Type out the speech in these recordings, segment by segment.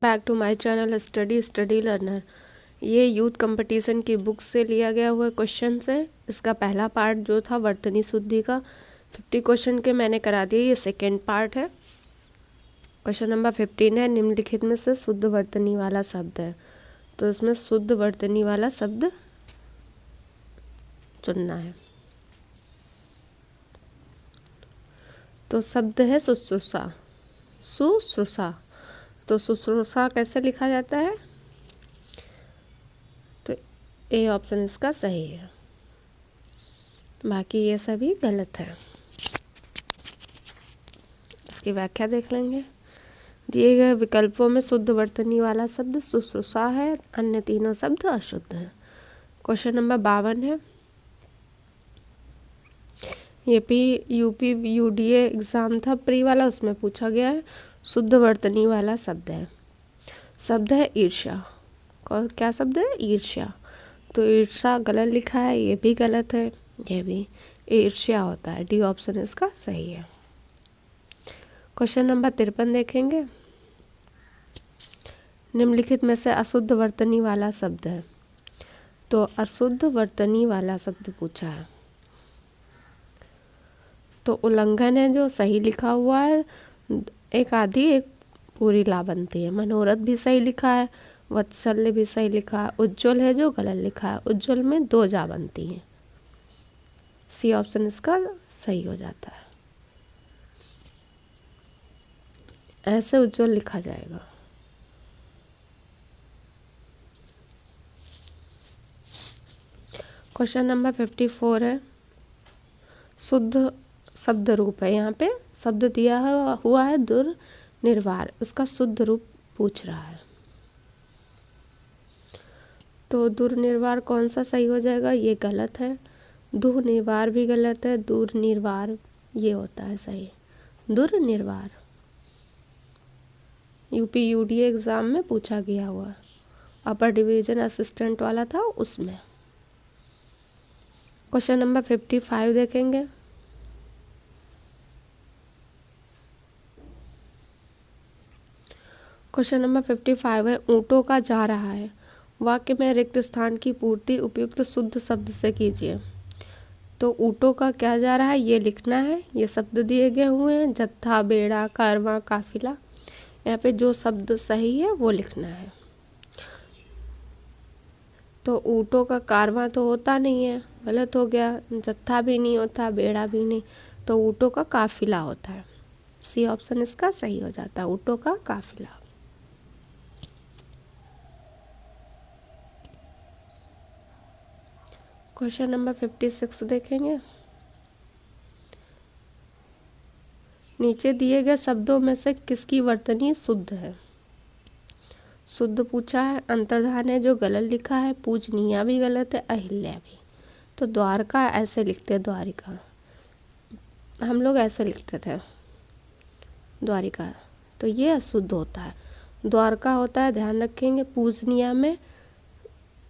Back to my channel study learner. ये youth competition की book से लिया गया हुआ क्वेश्चन है। इसका पहला पार्ट जो था वर्तनी शुद्धि का 50 क्वेश्चन के मैंने करा दिया। ये सेकेंड पार्ट है। क्वेश्चन नंबर 15 है, निम्नलिखित में से शुद्ध वर्तनी वाला शब्द है। तो इसमें शुद्ध वर्तनी वाला शब्द चुनना है। तो शब्द है शुश्रूषा। शुश्रूषा। तो शुश्रूषा कैसे लिखा जाता है? तो ए ऑप्शन इसका सही है, बाकी ये सभी गलत है। इसकी व्याख्या देख लेंगे। दिए गए विकल्पों में शुद्ध वर्तनी वाला शब्द शुश्रूषा है, अन्य तीनों शब्द अशुद्ध है। क्वेश्चन नंबर 52 है, यूपी यूडीए एग्ज़ाम था प्री वाला, उसमें पूछा गया है शुद्ध वर्तनी वाला शब्द है। शब्द है ईर्ष्या। क्या शब्द है? ईर्ष्या। तो ईर्ष्या गलत लिखा है, ये भी गलत है, ये भी ईर्ष्या होता है। डी ऑप्शन इसका सही है। क्वेश्चन नंबर 53 देखेंगे। निम्नलिखित में से अशुद्ध वर्तनी वाला शब्द है। तो अशुद्ध वर्तनी वाला शब्द पूछा है। तो उल्लंघन है जो सही लिखा हुआ है, एक आधी एक पूरी ला बनती है। मनोरथ भी सही लिखा है, वत्सल्य भी सही लिखा है। उज्ज्वल है जो गलत लिखा है, उज्ज्वल में दो जा बनती हैं। सी ऑप्शन इसका सही हो जाता है। ऐसे उज्ज्वल लिखा जाएगा। क्वेश्चन नंबर 54 है, शुद्ध शब्द रूप है। यहाँ पे शब्द दिया हुआ है दुर्निर्वार, उसका शुद्ध रूप पूछ रहा है। तो दुर्निर्वार कौन सा सही हो जाएगा? ये गलत है। दुर्निवार भी गलत है। दुर्निर्वार ये होता है सही, दुर्निर्वार। यूपी यूडीए एग्ज़ाम में पूछा गया हुआ, अपर डिवीज़न असिस्टेंट वाला था उसमें। क्वेश्चन नंबर 55 देखेंगे। क्वेश्चन नंबर 55 है, ऊँटों का जा रहा है। वाक्य में रिक्त स्थान की पूर्ति उपयुक्त शुद्ध शब्द से कीजिए। तो ऊँटों का क्या जा रहा है ये लिखना है। ये शब्द दिए गए हुए हैं, जत्था, बेड़ा, कारवां, काफिला। यहाँ पे जो शब्द सही है वो लिखना है। तो ऊँटों का कारवां तो होता नहीं है, गलत हो गया। जत्था भी नहीं होता, बेड़ा भी नहीं, तो ऊँटों का काफिला होता है। सी ऑप्शन इसका सही हो जाता है, ऊँटों का काफिला। क्वेश्चन नंबर 56 देखेंगे। नीचे दिए गए शब्दों में से किसकी वर्तनी शुद्ध है? शुद्ध पूछा है, अंतर्धान है जो गलत लिखा है, पूजनीया भी गलत है, अहिल्या भी। तो द्वारका ऐसे लिखते हैं, द्वारिका हम लोग ऐसे लिखते थे, द्वारिका। तो ये अशुद्ध होता है। द्वारका होता है, ध्यान रखेंगे। पूजनीया में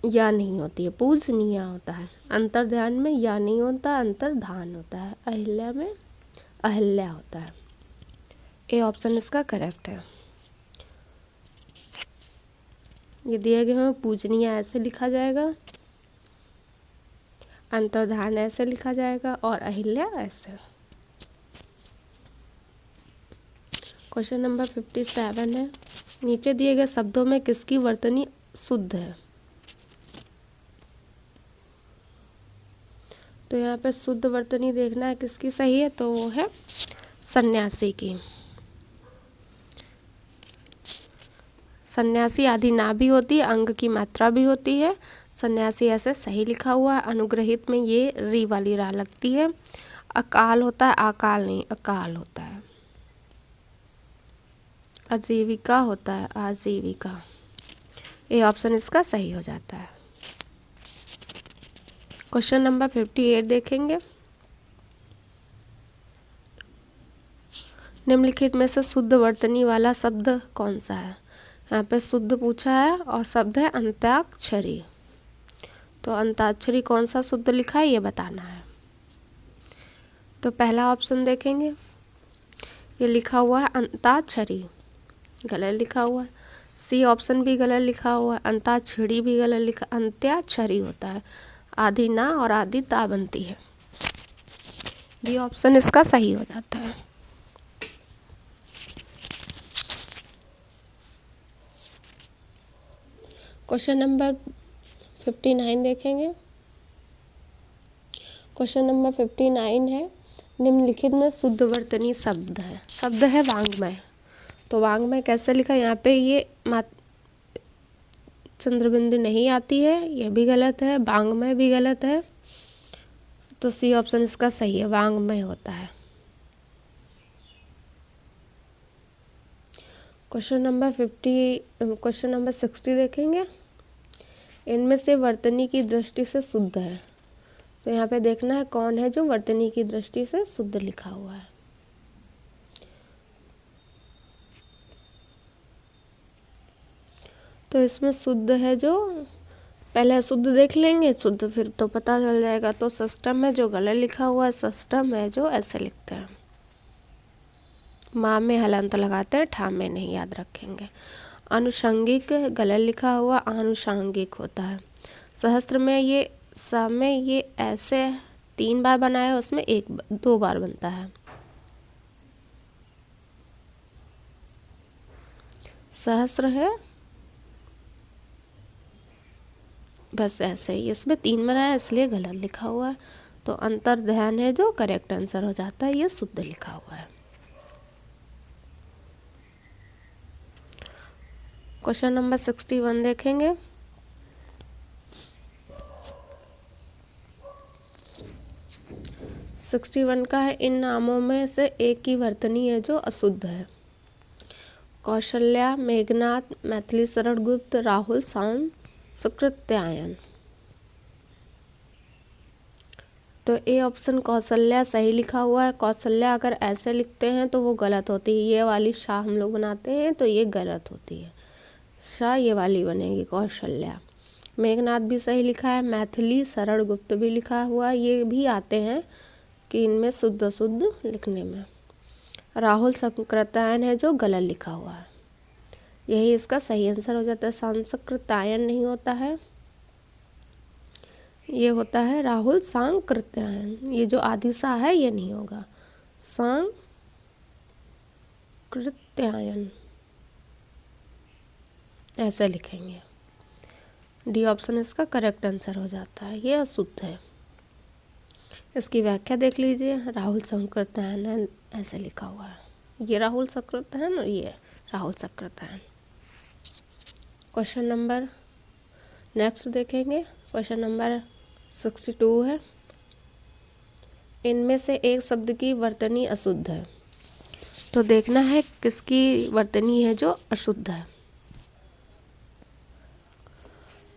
या नहीं होती है, पूजनीया होता है। अंतर्ध्यान में या नहीं होता, अंतर्धान होता है। अहिल्या में अहिल्या होता है। ए ऑप्शन इसका करेक्ट है। ये दिए गए हैं, पूजनीय ऐसे लिखा जाएगा, अंतर्धान ऐसे लिखा जाएगा, और अहिल्या ऐसे। क्वेश्चन नंबर 57 है, नीचे दिए गए शब्दों में किसकी वर्तनी शुद्ध है? तो यहाँ पे शुद्ध वर्तनी देखना है किसकी सही है, तो वो है सन्यासी की। सन्यासी आदि ना भी होती है, अंग की मात्रा भी होती है। सन्यासी ऐसे सही लिखा हुआ है। अनुग्रहित में ये री वाली रा लगती है। अकाल होता है, अकाल नहीं, अकाल होता है। आजीविका होता है, आजीविका। ये ऑप्शन इसका सही हो जाता है। क्वेश्चन नंबर 58 देखेंगे। निम्नलिखित में से शुद्ध वर्तनी वाला शब्द कौन सा है? यहाँ पे शुद्ध पूछा है और शब्द है अंत्याक्षरी। तो अंताक्षरी कौन सा शुद्ध लिखा है ये बताना है। तो पहला ऑप्शन देखेंगे, ये लिखा हुआ है अंताक्षरी, गलत लिखा हुआ है। सी ऑप्शन भी गलत लिखा हुआ है। अंताक्षरी भी गलत लिखा, अंत्याक्षरी होता है, आधी ना और आधी ता बनती है। बी ऑप्शन इसका सही हो जाता है। क्वेश्चन नंबर 59 देखेंगे। क्वेश्चन नंबर 59 है, निम्नलिखित में शुद्ध वर्तनी शब्द है। शब्द है वांग्मय। तो वांग्मय कैसे लिखा, यहाँ पे ये चंद्रबिंदु नहीं आती है, यह भी गलत है, वांग्मय भी गलत है। तो सी ऑप्शन इसका सही है, वांग्मय होता है। क्वेश्चन नंबर 60 देखेंगे। इनमें से वर्तनी की दृष्टि से शुद्ध है। तो यहाँ पे देखना है कौन है जो वर्तनी की दृष्टि से शुद्ध लिखा हुआ है। तो इसमें शुद्ध है जो, पहले शुद्ध देख लेंगे, शुद्ध फिर तो पता चल जाएगा। तो सिस्टम में जो गलत लिखा हुआ है, सिस्टम है जो ऐसे लिखते हैं, माँ में हलंत लगाते हैं, ठा में नहीं, याद रखेंगे। अनुषंगिक गलत लिखा हुआ, आनुषंगिक होता है। सहस्त्र में ये में ये ऐसे 3 बार बनाया, उसमें 2 बार बनता है। सहस्त्र है बस ऐसे ही, इसमें 3 बनाया इसलिए गलत लिखा हुआ है। तो अंतर्ध्यान है जो करेक्ट आंसर हो जाता है, ये शुद्ध लिखा हुआ है। क्वेश्चन नंबर 61 देखेंगे। का है, इन नामों में से एक की वर्तनी है जो अशुद्ध है। कौशल्या, मेघनाथ, मैथिली शरण गुप्त, राहुल, सांकृत्यायन। तो ए ऑप्शन कौशल्या सही लिखा हुआ है। कौशल्या अगर ऐसे लिखते हैं तो वो गलत होती है, ये वाली शाह हम लोग बनाते हैं तो ये गलत होती है, शाह ये वाली बनेगी कौशल्या। मेघनाथ भी सही लिखा है, मैथिली शरण गुप्त भी लिखा हुआ, ये भी आते हैं कि इनमें शुद्ध शुद्ध लिखने में। राहुल संकृतायन है जो गलत लिखा हुआ है, यही इसका सही आंसर हो जाता है। संस्कृतायन नहीं होता है, ये होता है राहुल सांकृत्यायन। ये जो आदि सा है ये नहीं होगा, सांकृत्यायन ऐसे लिखेंगे। डी ऑप्शन इसका करेक्ट आंसर हो जाता है, ये अशुद्ध है। इसकी व्याख्या देख लीजिए, राहुल संकृत्यायन ऐसे लिखा हुआ है, ये राहुल संकृत्यायन और ये Rahul Sankrityayan. Question number next देखेंगे। क्वेश्चन नंबर 62 है, इनमें से एक शब्द की वर्तनी अशुद्ध है। तो देखना है किसकी वर्तनी है जो अशुद्ध है।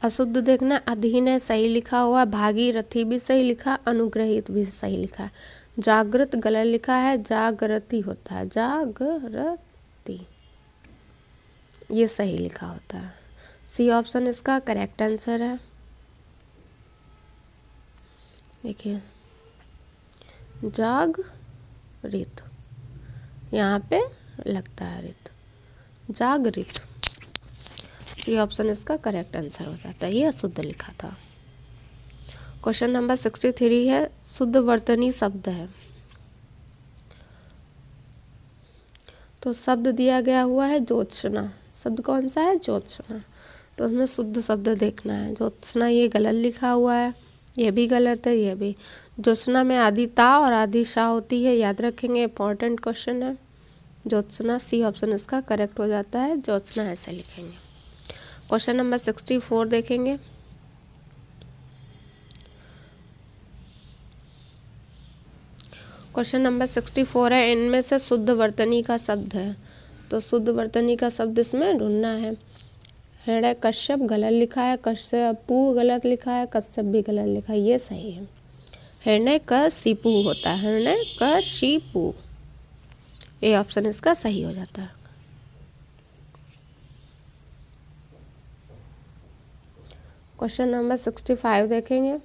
अशुद्ध देखना, अधीन है सही लिखा हुआ, भागीरथी भी सही लिखा, अनुग्रहित भी सही लिखा है। जागृत गलत लिखा है, जागृति होता है, जागृति ये सही लिखा होता है। सी ऑप्शन इसका करेक्ट आंसर है। देखिए जागृत, यहाँ पे लगता है रित, जागृत, ये ऑप्शन इसका करेक्ट आंसर हो जाता है, ये अशुद्ध लिखा था। क्वेश्चन नंबर 63 है, शुद्ध वर्तनी शब्द है। तो शब्द दिया गया हुआ है ज्योत्सना, शब्द कौन सा है, ज्योत्सना। तो उसमें शुद्ध शब्द देखना है। ज्योत्सना ये गलत लिखा हुआ है, ये भी गलत है, ये भी। ज्योत्सना में आधी ता और आधी शाह होती है, याद रखेंगे, इंपॉर्टेंट क्वेश्चन है। ज्योत्सना सी ऑप्शन इसका करेक्ट हो जाता है, ज्योत्सना ऐसे लिखेंगे। क्वेश्चन नंबर 64 देखेंगे। क्वेश्चन नंबर 64 है, इनमें से शुद्ध वर्तनी का शब्द है। तो शुद्ध वर्तनी का शब्द इसमें ढूंढना है। हृदय कश्यप गलत लिखा है, कश्यपू गलत लिखा है, कश्यप भी गलत लिखा है, ये सही है। हृदय कशिपु होता है, हृदय कशिपु, ये ऑप्शन इसका सही हो जाता है। क्वेश्चन नंबर 65 देखेंगे।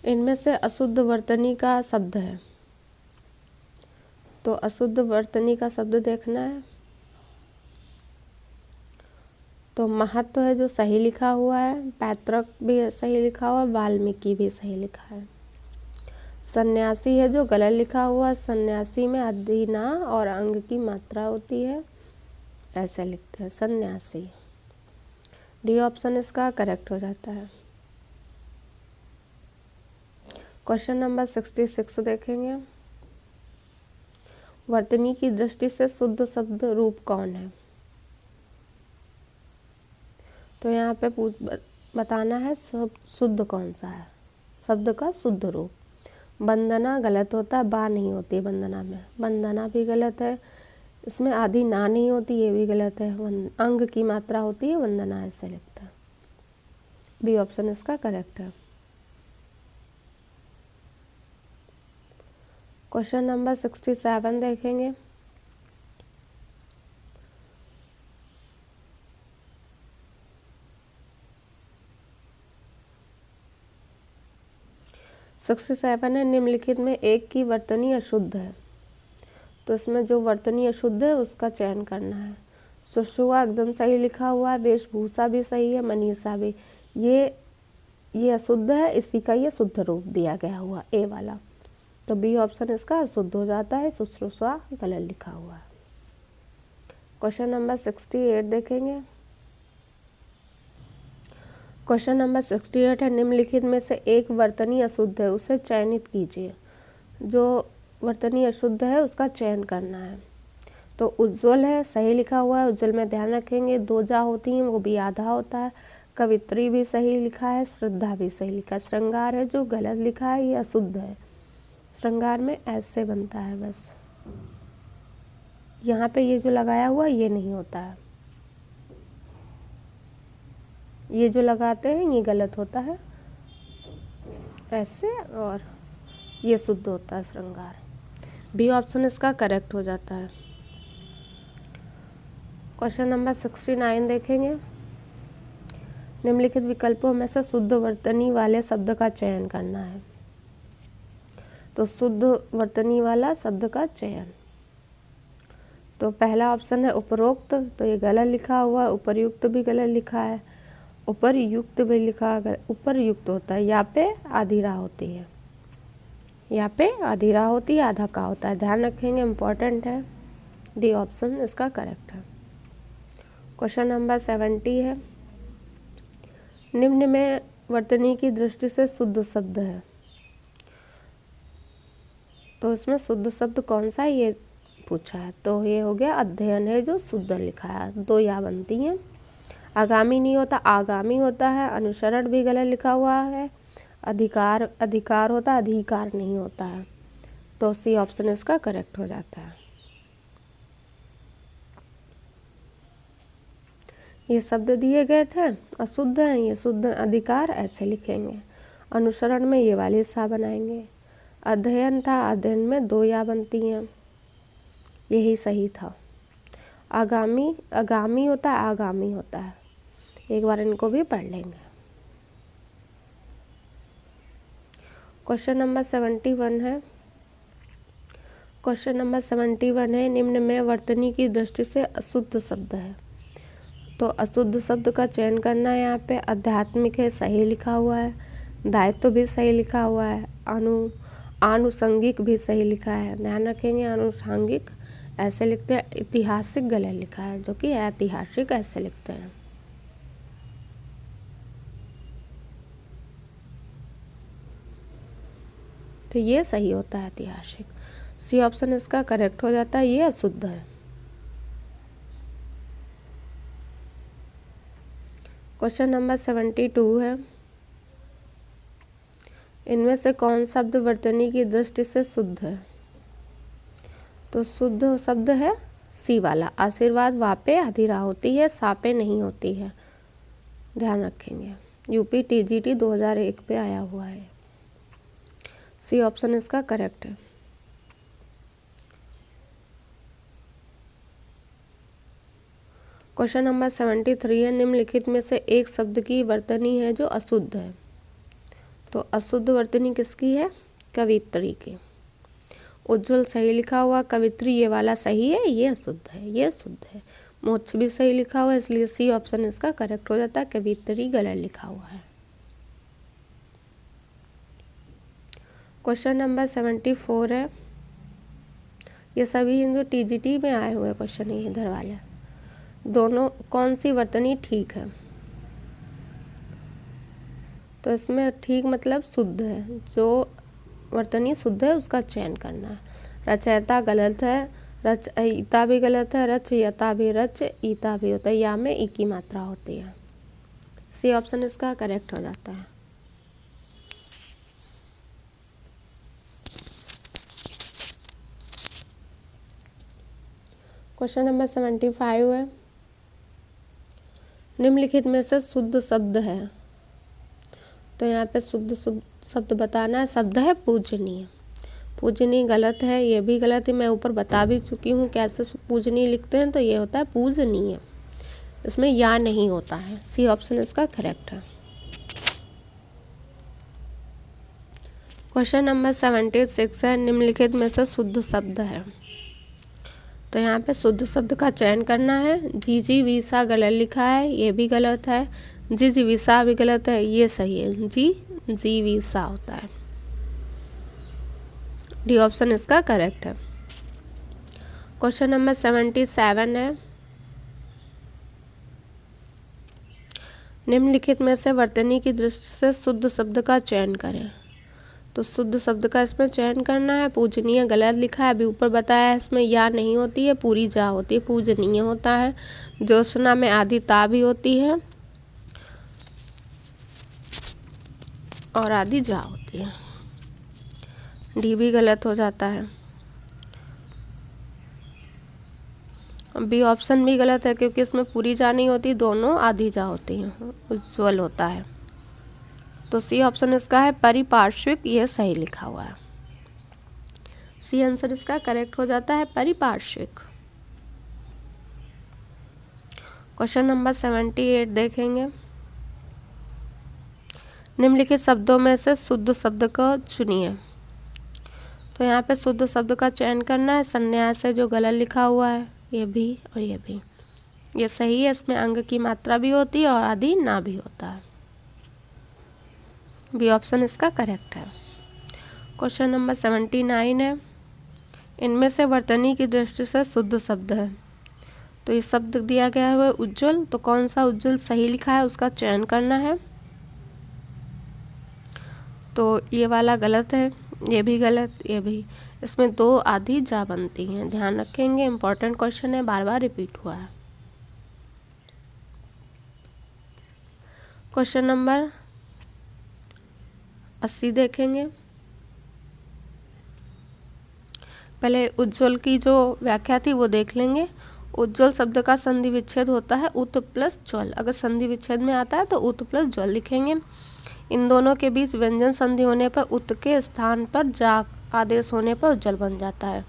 इनमें से अशुद्ध वर्तनी का शब्द है। तो अशुद्ध वर्तनी का शब्द देखना है। तो महत्व है जो सही लिखा हुआ है, पैतृक भी सही लिखा हुआ है, वाल्मीकि भी सही लिखा है। सन्यासी है जो गलत लिखा हुआ है, सन्यासी में अधिना और अंग की मात्रा होती है, ऐसे लिखते हैं सन्यासी। डी ऑप्शन इसका करेक्ट हो जाता है। क्वेश्चन नंबर 66 देखेंगे। वर्तनी की दृष्टि से शुद्ध शब्द रूप कौन है? तो यहाँ पे बताना है शुद्ध कौन सा है, शब्द का शुद्ध रूप। वंदना गलत होता है, बा नहीं होती है वंदना में, वंदना भी गलत है, इसमें आदि ना नहीं होती, ये भी गलत है। अंग की मात्रा होती है वंदना, ऐसे लिखता है। बी ऑप्शन इसका करेक्ट है। क्वेश्चन नंबर 67 देखेंगे। है निम्नलिखित में एक की वर्तनी अशुद्ध है। तो इसमें जो वर्तनी अशुद्ध है उसका चयन करना है। सुषुआ एकदम सही लिखा हुआ है, वेशभूषा भी सही है, मनीषा भी। ये अशुद्ध है, इसी का ये शुद्ध रूप दिया गया हुआ ए वाला, तो बी ऑप्शन इसका अशुद्ध हो जाता है। सुश्रुषा गलत लिखा हुआ है। क्वेश्चन नंबर 68 देखेंगे। क्वेश्चन नंबर 68 है निम्नलिखित में से एक वर्तनी अशुद्ध है, उसे चयनित कीजिए। जो वर्तनी अशुद्ध है उसका चयन करना है। तो उज्ज्वल है, सही लिखा हुआ है, उज्ज्वल में ध्यान रखेंगे, दो जा होती हैं, वो भी आधा होता है। कवित्री भी सही लिखा है, श्रद्धा भी सही लिखा है। श्रृंगार है जो गलत लिखा है, ये अशुद्ध है। श्रृंगार में ऐसे बनता है, बस यहाँ पे ये जो लगाया हुआ ये नहीं होता है, ये जो लगाते हैं ये गलत होता है, ऐसे, और ये शुद्ध होता है श्रृंगार। बी ऑप्शन इसका करेक्ट हो जाता है। क्वेश्चन नंबर 69 देखेंगे। निम्नलिखित विकल्पों में से शुद्ध वर्तनी वाले शब्द का चयन करना है। तो शुद्ध वर्तनी वाला शब्द का चयन, तो पहला ऑप्शन है उपरोक्त, तो ये गलत लिखा हुआ है। उपर्युक्त भी गलत लिखा है, उपरयुक्त भी लिखा है, उपरयुक्त होता है, यहाँ पे आधी होती है, यहाँ पे आधी होती है, आधा का होता है, ध्यान रखेंगे, इम्पोर्टेंट है। डी ऑप्शन इसका करेक्ट है। क्वेश्चन नंबर 70 है निम्न में वर्तनी की दृष्टि से शुद्ध शब्द है। तो इसमें शुद्ध शब्द कौन सा है ये पूछा है, तो ये हो गया अध्ययन है जो शुद्ध लिखा है, दो या बनती हैं। आगामी नहीं होता, आगामी होता है। अनुसरण भी गलत लिखा हुआ है। अधिकार अधिकार होता है, अधिकार नहीं होता है, तो सी ऑप्शन इसका करेक्ट हो जाता है। ये शब्द दिए गए थे अशुद्ध हैं, ये शुद्ध अधिकार ऐसे लिखेंगे। अनुसरण में ये वाली सा बनाएंगे। अध्ययन था, अध्ययन में दो या बनती हैं, यही सही था। आगामी आगामी होता है, आगामी होता है, एक बार इनको भी पढ़ लेंगे। क्वेश्चन नंबर 71 है। क्वेश्चन नंबर 71 है निम्न में वर्तनी की दृष्टि से अशुद्ध शब्द है। तो अशुद्ध शब्द का चयन करना है। यहाँ पे आध्यात्मिक है, सही लिखा हुआ है। दायित्व भी सही लिखा हुआ है। आनुषंगिक भी सही लिखा है, ध्यान रखेंगे। आनुषंगिक ऐसे लिखते हैं। ऐतिहासिक गलत लिखा है, जो कि ऐतिहासिक ऐसे लिखते हैं। तो ये सही होता है ऐतिहासिक। सी ऑप्शन इसका करेक्ट हो जाता है, ये अशुद्ध है। क्वेश्चन नंबर 72 है। इनमें से कौन शब्द वर्तनी की दृष्टि से शुद्ध है? तो शुद्ध शब्द है सी वाला। आशीर्वाद वापे अधिरा होती है, सापे नहीं होती है, ध्यान रखेंगे। यूपी टीजीटी 2001 पे आया हुआ है। सी ऑप्शन इसका करेक्ट है। क्वेश्चन नंबर 73 है। निम्नलिखित में से एक शब्द की वर्तनी है जो अशुद्ध है। तो अशुद्ध वर्तनी किसकी है? कवित्री की। उज्ज्वल सही लिखा हुआ, कवित्री ये वाला सही है, ये अशुद्ध है, ये शुद्ध है। मोक्ष भी सही लिखा हुआ है, इसलिए सी ऑप्शन इसका करेक्ट हो जाता है। कवित्री गलत लिखा हुआ है। क्वेश्चन नंबर 74 है। ये सभी जो टीजीटी में आए हुए क्वेश्चन है इधर वाले, दोनों कौन सी वर्तनी ठीक है? तो इसमें ठीक मतलब शुद्ध है, जो वर्तनी शुद्ध है उसका चयन करना है। रचयिता गलत है, रचयिता भी गलत है, रचयिता भी रचयिता भी होता है, या में ई की मात्रा होती है। सी ऑप्शन इसका करेक्ट हो जाता है। क्वेश्चन नंबर 75 है। निम्नलिखित में से शुद्ध शब्द है, तो यहाँ पे शुद्ध शब्द बताना है। शब्द है पूजनीय। पूजनीय गलत है, ये भी गलत है, मैं ऊपर बता भी चुकी हूँ कैसे पूजनीय लिखते हैं, तो ये होता है पूजनीय, इसमें या नहीं होता है। सी ऑप्शन इसका करेक्ट है। क्वेश्चन नंबर 76 है। निम्नलिखित में से शुद्ध शब्द है, तो यहाँ पे शुद्ध शब्द का चयन करना है। जी वीसा गलत लिखा है, ये भी गलत है। जी वीसा भी गलत है, ये सही है। जी वीसा होता है। डी ऑप्शन इसका करेक्ट है। क्वेश्चन नंबर 77 है। निम्नलिखित में से वर्तनी की दृष्टि से शुद्ध शब्द का चयन करें, तो शुद्ध शब्द का इसमें चयन करना है। पूजनीय गलत लिखा है, अभी ऊपर बताया है, इसमें या नहीं होती है, पूरी जा होती है, पूजनीय होता है। ज्योत्सना में आधी ता भी होती है और आधी जा होती है। डी भी गलत हो जाता है। बी ऑप्शन भी गलत है, क्योंकि इसमें पूरी जा नहीं होती, दोनों आधी जा होती हैं। उज्ज्वल होता है, तो सी ऑप्शन इसका है परिपार्श्विक, ये सही लिखा हुआ है। सी आंसर इसका करेक्ट हो जाता है, परिपार्श्विक। क्वेश्चन नंबर 78 देखेंगे। निम्नलिखित शब्दों में से शुद्ध शब्द को चुनिए, तो यहाँ पे शुद्ध शब्द का चयन करना है। संन्यास है जो गलत लिखा हुआ है, ये भी और ये भी, ये सही है, इसमें अंग की मात्रा भी होती है और आदि ना भी होता है। बी ऑप्शन इसका करेक्ट है। क्वेश्चन नंबर 79 है। इनमें से वर्तनी की दृष्टि से शुद्ध शब्द है, तो ये शब्द दिया गया है उज्ज्वल, तो कौन सा उज्ज्वल सही लिखा है उसका चयन करना है। तो ये वाला गलत है, ये भी गलत, ये भी। इसमें दो आधी जा बनती हैं, ध्यान रखेंगे, इंपॉर्टेंट क्वेश्चन है, बार बार रिपीट हुआ है। क्वेश्चन नंबर 80 देखेंगे। पहले उज्ज्वल की जो व्याख्या थी वो देख लेंगे। उज्ज्वल शब्द का संधि विच्छेद होता है उत प्लस ज्वल, अगर संधि विच्छेद में आता है तो उत प्लस ज्वल लिखेंगे। इन दोनों के बीच व्यंजन संधि होने पर उत के स्थान पर जा आदेश होने पर उज्ज्वल बन जाता है।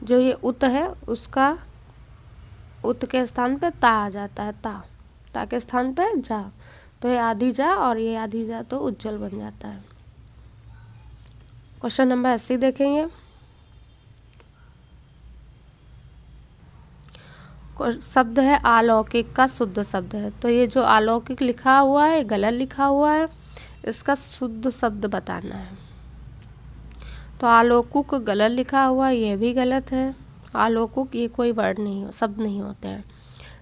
जो ये उत है उसका उत के स्थान पर ता आ जाता है, ता के स्थान पर जा, तो ये आधी जा और ये आधी जा, तो उज्ज्वल बन जाता है। क्वेश्चन नंबर 80 देखेंगे। शब्द है अलौकिक का शुद्ध शब्द है, तो ये जो अलौकिक लिखा हुआ है गलत लिखा हुआ है, इसका शुद्ध शब्द बताना है। तो अलौकिक गलत लिखा हुआ है, ये भी गलत है। अलौकिक ये कोई वर्ड नहीं हो, शब्द नहीं होते हैं।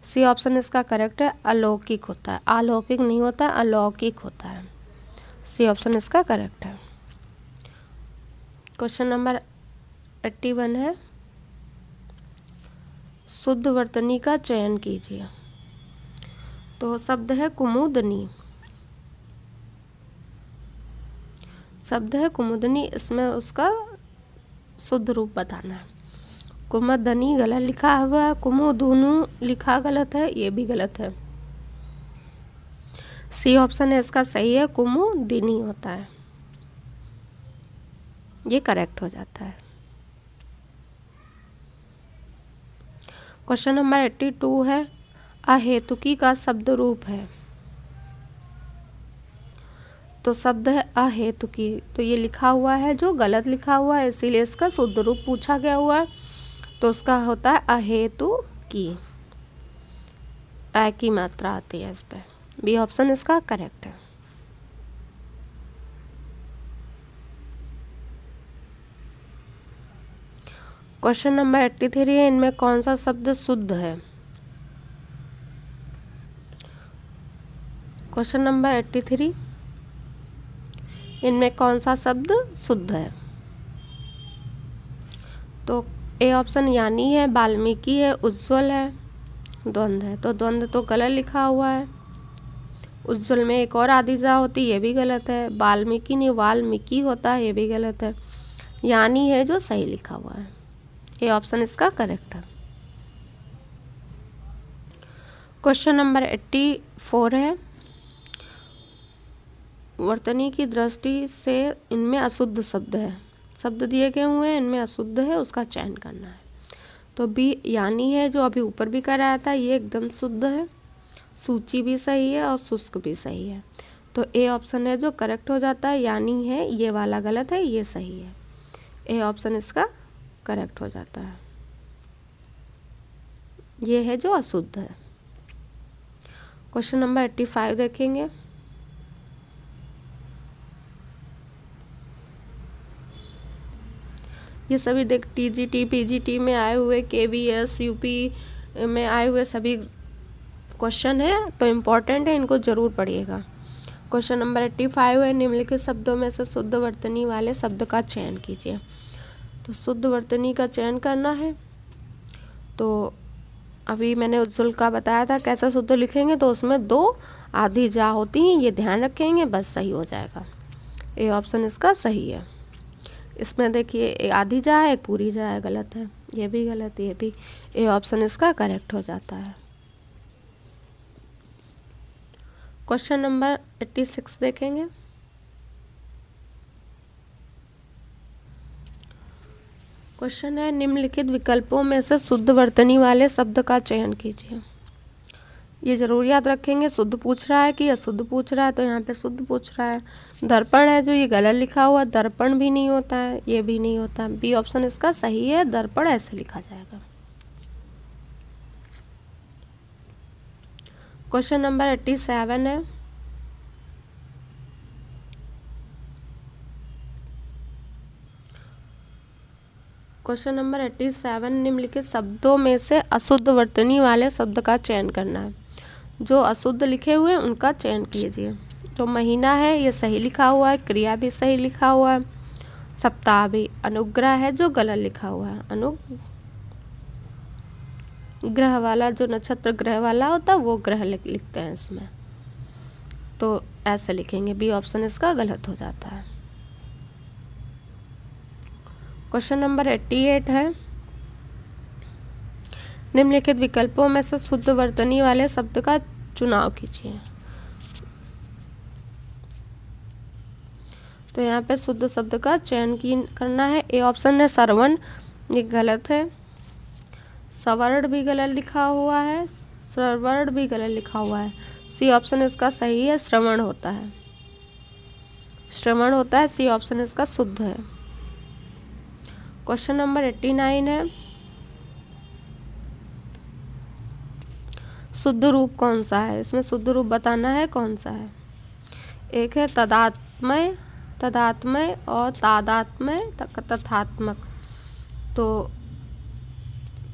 सी ऑप्शन इसका करेक्ट है, अलौकिक होता है, अलौकिक नहीं होता है, अलौकिक होता है। सी ऑप्शन इसका करेक्ट है। क्वेश्चन नंबर 81 है। शुद्ध वर्तनी का चयन कीजिए, तो शब्द है कुमुदनी, शब्द है कुमुदनी, इसमें उसका शुद्ध रूप बताना है। कुमुदनी गलत लिखा हुआ है, कुमुदुनु लिखा गलत है, ये भी गलत है। सी ऑप्शन है इसका सही है, कुमुदिनी होता है, ये करेक्ट हो जाता है। क्वेश्चन नंबर 82 है। अहेतुकी का शब्द रूप है, तो शब्द है अहेतुकी, तो ये लिखा हुआ है जो गलत लिखा हुआ है, इसीलिए इसका शुद्ध रूप पूछा गया हुआ है, तो उसका होता है अहेतुकी। ए की मात्रा आती है इस पे। बी ऑप्शन इसका करेक्ट है। क्वेश्चन नंबर 83 है, इनमें कौन सा शब्द शुद्ध है? क्वेश्चन नंबर 83, इनमें कौन सा शब्द शुद्ध है? तो ए ऑप्शन यानी है, वाल्मीकि है, उज्ज्वल है, द्वंद्व है। तो द्वंद्व तो गलत लिखा हुआ है। उज्ज्वल में एक और आदिजा होती, ये भी गलत है। वाल्मीकि नहीं वाल्मीकि होता है, ये भी गलत है। यानी है जो सही लिखा हुआ है। ए ऑप्शन इसका करेक्ट है। क्वेश्चन नंबर 84 है, वर्तनी की दृष्टि से इनमें अशुद्ध शब्द है। शब्द दिए गए हुए हैं, इनमें अशुद्ध है, उसका चयन करना है। तो बी यानी है, जो अभी ऊपर भी कराया था, ये एकदम शुद्ध है। सूची भी सही है और शुष्क भी सही है। तो ए ऑप्शन है जो करेक्ट हो जाता है। यानी है ये वाला गलत है, ये सही है। ए ऑप्शन इसका करेक्ट हो जाता है। ये है जो अशुद्ध है। क्वेश्चन नंबर 85 देखेंगे। ये सभी देख टीजीटी पीजीटी में आए हुए, केवीएस यूपी में आए हुए सभी क्वेश्चन है, तो इम्पॉर्टेंट है, इनको जरूर पढ़िएगा। क्वेश्चन नंबर 85 है, निम्नलिखित शब्दों में से शुद्ध वर्तनी वाले शब्द का चयन कीजिए। तो शुद्ध वर्तनी का चयन करना है। तो अभी मैंने उज्ज्वल का बताया था कैसा शुद्ध लिखेंगे, तो उसमें 2 आधी जा होती हैं, ये ध्यान रखेंगे, बस सही हो जाएगा। ए ऑप्शन इसका सही है। इसमें देखिए एक आधी जा है, एक पूरी जा है, गलत है, ये भी गलत, ये भी। ए ऑप्शन इसका करेक्ट हो जाता है। क्वेश्चन नंबर 86 देखेंगे। क्वेश्चन है, निम्नलिखित विकल्पों में से शुद्ध वर्तनी वाले शब्द का चयन कीजिए। ये जरूर याद रखेंगे, शुद्ध पूछ रहा है कि अशुद्ध पूछ रहा है। तो यहाँ पे शुद्ध पूछ रहा है। दर्पण है जो, ये गलत लिखा हुआ, दर्पण भी नहीं होता है, ये भी नहीं होता। बी ऑप्शन इसका सही है, दर्पण ऐसे लिखा जाएगा। क्वेश्चन नंबर 87 है, क्वेश्चन नंबर 87, निम्नलिखित शब्दों में से अशुद्ध वर्तनी वाले शब्द का चयन करना है। जो अशुद्ध लिखे हुए हैं उनका चयन कीजिए। तो महीना है, ये सही लिखा हुआ है, क्रिया भी सही लिखा हुआ है, सप्ताह भी। अनुग्रह है जो गलत लिखा हुआ है, अनुग्रह वाला जो नक्षत्र ग्रह वाला होता है वो ग्रह लिखते हैं इसमें, तो ऐसे लिखेंगे। बी ऑप्शन इसका गलत हो जाता है। क्वेश्चन नंबर 88 है, निम्नलिखित विकल्पों में से शुद्ध वर्तनी वाले शब्द का चुनाव कीजिए। तो यहाँ पे शुद्ध शब्द का चयन करना है। ए ऑप्शन है श्रवण, ये गलत है। सवर्ण भी गलत लिखा हुआ है, श्रवण भी गलत लिखा हुआ है। सी ऑप्शन इसका सही है, श्रवण होता है, श्रवण होता है। सी ऑप्शन इसका शुद्ध है। क्वेश्चन नंबर 89 है, शुद्ध रूप कौन सा है? इसमें शुद्ध रूप बताना है कौन सा है। एक है तदात्मय, तदात्मय और तादात्मय, तथात्मक। तो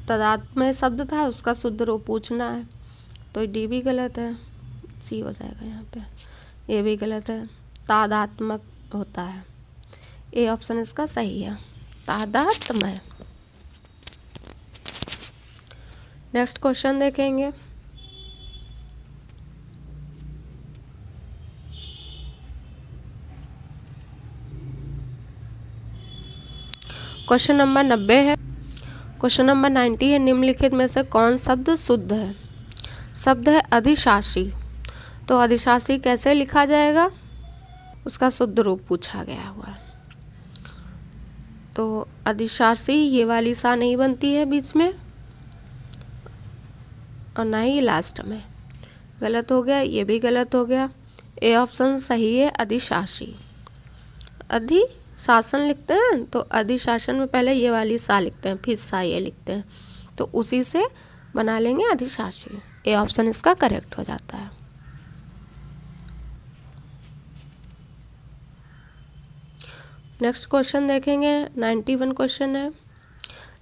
तदात्मय शब्द था, उसका शुद्ध रूप पूछना है। तो डी भी गलत है, सी हो जाएगा यहाँ पे। ये भी गलत है, तादात्मक होता है। ए ऑप्शन इसका सही है, तादात्मय। नेक्स्ट क्वेश्चन देखेंगे। क्वेश्चन नंबर 90 है। क्वेश्चन नंबर 90 है, निम्नलिखित में से कौन शब्द शुद्ध है? शब्द है अधिशासी। तो अधिशासी कैसे लिखा जाएगा, उसका शुद्ध रूप पूछा गया हुआ है। तो अधिशासी, ये वाली सा नहीं बनती है बीच में और ना ही लास्ट में, गलत हो गया, ये भी गलत हो गया। ए ऑप्शन सही है, अधिशासी। अधिशासन लिखते हैं तो अधिशासन में पहले ये वाली सा लिखते हैं, फिर सा ये लिखते हैं, तो उसी से बना लेंगे अधिशासी। ए ऑप्शन इसका करेक्ट हो जाता है। नेक्स्ट क्वेश्चन देखेंगे, 91 क्वेश्चन है,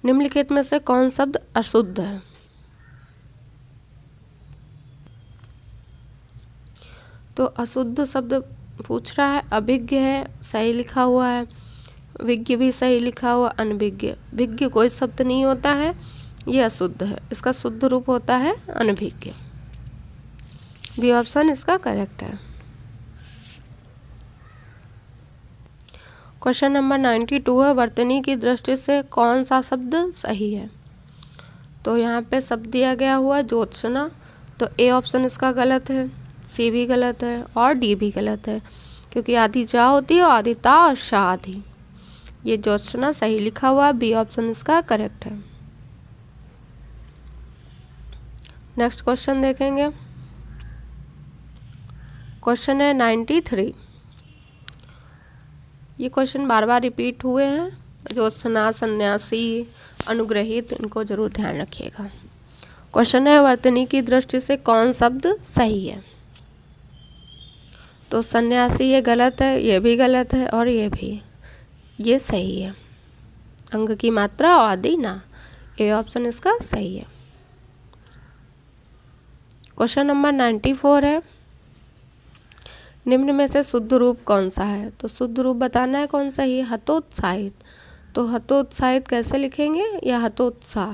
निम्नलिखित में से कौन शब्द अशुद्ध है? तो अशुद्ध शब्द पूछ रहा है, अभिज्ञ है, सही लिखा हुआ है, विज्ञ भी सही लिखा हुआ, अनभिज्ञ। विज्ञ कोई शब्द नहीं होता है, ये अशुद्ध है, इसका शुद्ध रूप होता है अनभिज्ञ। बी ऑप्शन इसका करेक्ट है। क्वेश्चन नंबर 92 है, वर्तनी की दृष्टि से कौन सा शब्द सही है? तो यहाँ पे शब्द दिया गया हुआ है ज्योत्सना, तो ए ऑप्शन इसका गलत है, सी भी गलत है और डी भी गलत है, क्योंकि आधी जा होती है और आधी ता और शाह आधी। ये ज्योत्सना सही लिखा हुआ है, बी ऑप्शन इसका करेक्ट है। नेक्स्ट क्वेश्चन देखेंगे, क्वेश्चन है 93। ये क्वेश्चन बार बार रिपीट हुए हैं, ज्योत्सना, सन्यासी, अनुग्रहित, इनको जरूर ध्यान रखिएगा। क्वेश्चन है, वर्तनी की दृष्टि से कौन शब्द सही है? तो सन्यासी ये गलत है, ये भी गलत है और ये भी, ये सही है। अंग की मात्रा और आदि ना, ए ऑप्शन इसका सही है। क्वेश्चन नंबर 94 है, निम्न में से शुद्ध रूप कौन सा है? तो शुद्ध रूप बताना है कौन सा, ये हतोत्साहित। तो हतोत्साहित कैसे लिखेंगे, या हतोत्साह?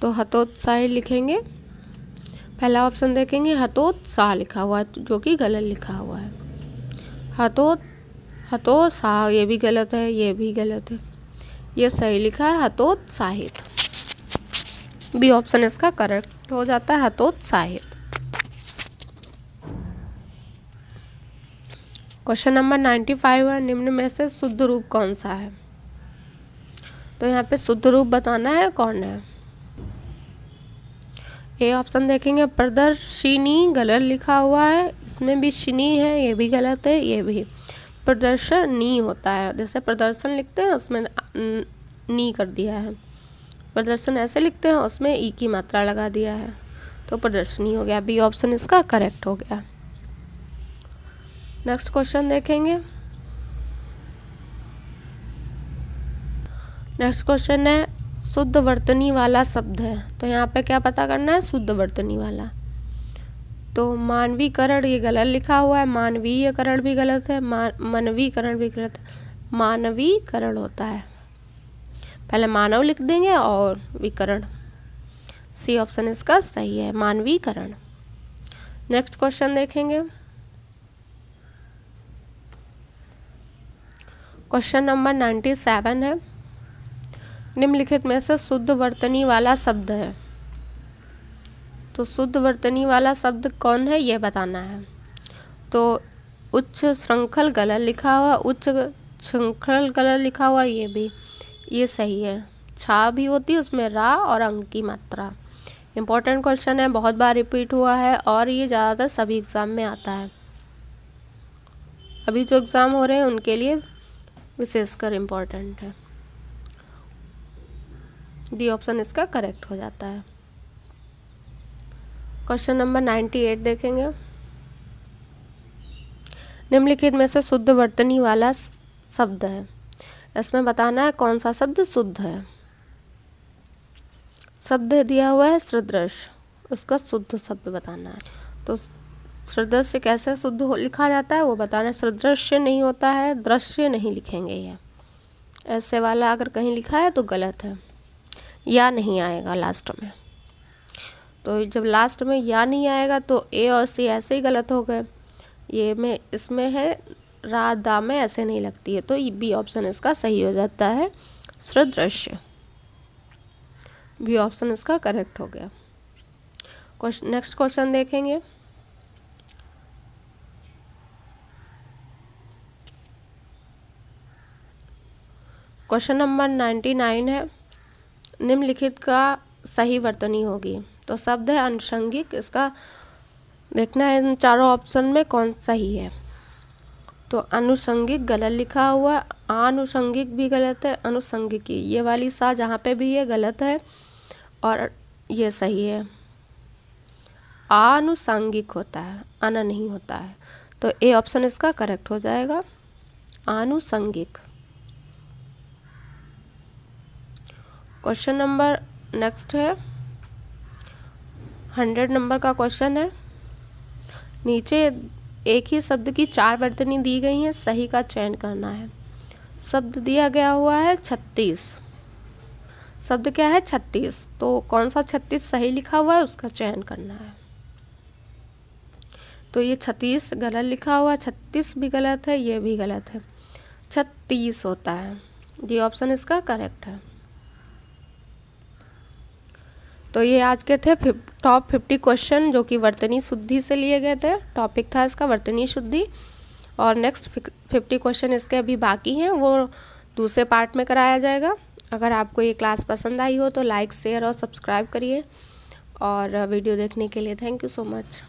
तो हतोत्साहित लिखेंगे। पहला ऑप्शन देखेंगे, हतोत्साह लिखा हुआ है जो कि गलत लिखा हुआ है। हतोत्साह ये भी गलत है, ये भी गलत है, ये सही लिखा है हतोत्साहित। बी ऑप्शन इसका करेक्ट हो जाता है, हतोत्साहित। क्वेश्चन नंबर 95 है, निम्न में से शुद्ध रूप कौन सा है? तो यहाँ पे शुद्ध रूप बताना है कौन है। ए ऑप्शन देखेंगे, प्रदर्शिनी गलत लिखा हुआ है, इसमें भी शिनी है, ये भी गलत है, ये भी। प्रदर्शनी होता है, जैसे प्रदर्शन लिखते हैं उसमें नी कर दिया है, प्रदर्शन ऐसे लिखते हैं उसमें ई की मात्रा लगा दिया है, तो प्रदर्शनी हो गया। बी ऑप्शन इसका करेक्ट हो गया। नेक्स्ट क्वेश्चन देखेंगे, नेक्स्ट क्वेश्चन है, शुद्ध वर्तनी वाला शब्द है। तो यहाँ पे क्या पता करना है, शुद्ध वर्तनी वाला। तो मानवीकरण ये गलत लिखा हुआ है, मानवीयकरण भी गलत है, मानवीकरण भी गलत है, मानवीकरण होता है। पहले मानव लिख देंगे और विकरण, सी ऑप्शन इसका सही है, मानवीकरण। नेक्स्ट क्वेश्चन देखेंगे, क्वेश्चन नंबर 97 है, निम्नलिखित में से शुद्ध वर्तनी वाला शब्द है। तो शुद्ध वर्तनी वाला शब्द कौन है ये बताना है। तो उच्च श्रृंखल गलत लिखा हुआ, उच्च श्रृंखल गलत लिखा हुआ, ये भी, ये सही है। छा भी होती है उसमें, रा और अंग की मात्रा। इम्पोर्टेंट क्वेश्चन है, बहुत बार रिपीट हुआ है और ये ज़्यादातर सभी एग्ज़ाम में आता है। अभी जो एग्ज़ाम हो रहे हैं उनके लिए विशेषकर इम्पोर्टेंट है। डी ऑप्शन इसका करेक्ट हो जाता है। क्वेश्चन नंबर 98 देखेंगे, निम्नलिखित में से शुद्ध वर्तनी वाला शब्द है। इसमें बताना है कौन सा शब्द शुद्ध है। शब्द दिया हुआ है सदृश, उसका शुद्ध शब्द बताना है। तो सदृश कैसे शुद्ध लिखा जाता है वो बताना है। सदृश्य नहीं होता है, दृश्य नहीं लिखेंगे, ये ऐसे वाला अगर कहीं लिखा है तो गलत है, या नहीं आएगा लास्ट में। तो जब लास्ट में या नहीं आएगा तो ए और सी ऐसे ही गलत हो गए। ये में इसमें है रा दा में ऐसे नहीं लगती है, तो बी ऑप्शन इसका सही हो जाता है, सदृश्य। बी ऑप्शन इसका करेक्ट हो गया। नेक्स्ट क्वेश्चन देखेंगे, क्वेश्चन नंबर 99 है, निम्नलिखित का सही वर्तनी होगी। तो शब्द है अनुषंगिक, इसका देखना है इन चारों ऑप्शन में कौन सही है। तो अनुषंगिक गलत लिखा हुआ, आनुषंगिक भी गलत है, अनुषंगिकी ये वाली सा जहाँ पे भी ये गलत है और ये सही है। आनुषंगिक होता है, अन नहीं होता है। तो ए ऑप्शन इसका करेक्ट हो जाएगा, आनुषंगिक। क्वेश्चन नंबर नेक्स्ट है 100 नंबर का क्वेश्चन है। नीचे एक ही शब्द की 4 वर्तनी दी गई हैं, सही का चयन करना है। शब्द दिया गया हुआ है 36, शब्द क्या है 36, तो कौन सा 36 सही लिखा हुआ है उसका चयन करना है। तो ये 36 गलत लिखा हुआ है, 36 भी गलत है, ये भी गलत है, 36 होता है, ये ऑप्शन इसका करेक्ट है। तो ये आज के थे टॉप 50 क्वेश्चन जो कि वर्तनी शुद्धि से लिए गए थे। टॉपिक था इसका वर्तनी शुद्धि, और नेक्स्ट 50 क्वेश्चन इसके अभी बाकी हैं, वो दूसरे पार्ट में कराया जाएगा। अगर आपको ये क्लास पसंद आई हो तो लाइक, शेयर और सब्सक्राइब करिए, और वीडियो देखने के लिए थैंक यू सो मच।